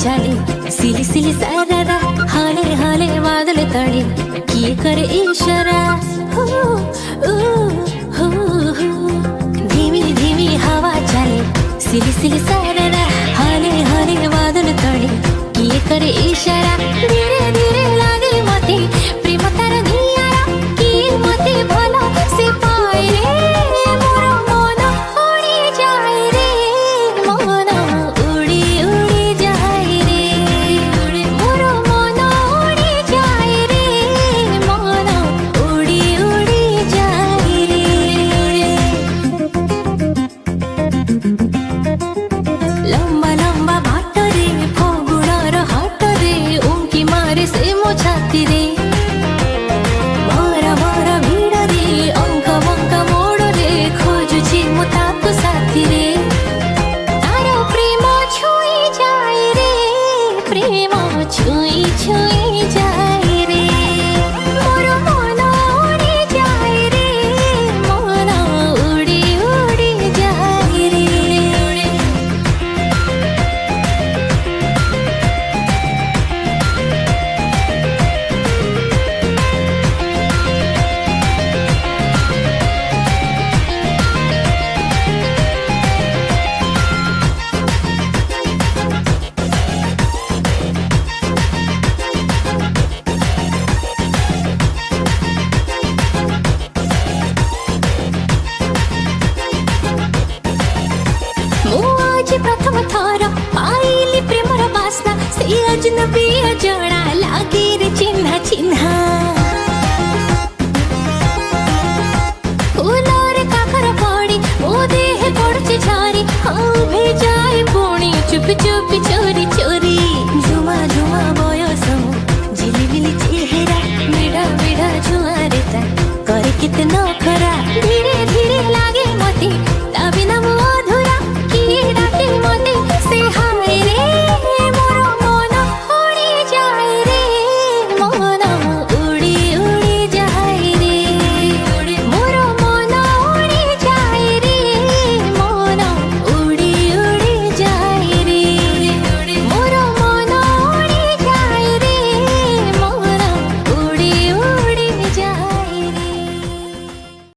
चले सिली सिली सारा हाले हाले बादल तड़े किए करे इशारा हो, हो, धीमी धीमी हवा चले सिली सिली सारा हाले हाले बादल तड़े किए करे इशारा धीरे धीरे लागे मते प्रेम तार नियारा कि मते भलो से पाए रे मोर मन उड़ी जाए रे मन उड़ी उड़ी जाए रे मोर मन उड़ी जाए रे मन उड़ी उड़ी जाए रे लंबा लंबा बाट रे फगुणार हाट रे उंकी मारे से मो छाती रे भरा भरा भिड़ रे अंक बंक मोड़ रे खोजुची मु ताकु साथी रे तार प्रेम छुई जाए रे प्रेम छुई छुई जाए रे मोर मन उड़ी जाए रे मन उड़ी उड़ी जाए रे आज प्रथम थर पाइली प्रेमर बास्ना से अजनबी जड़ा लागे रे चिन्हा चिन्हा फूलर काकर पड़ी ओ देह पड़ुची झारी हाँ भेजाए पुणी चुप चुप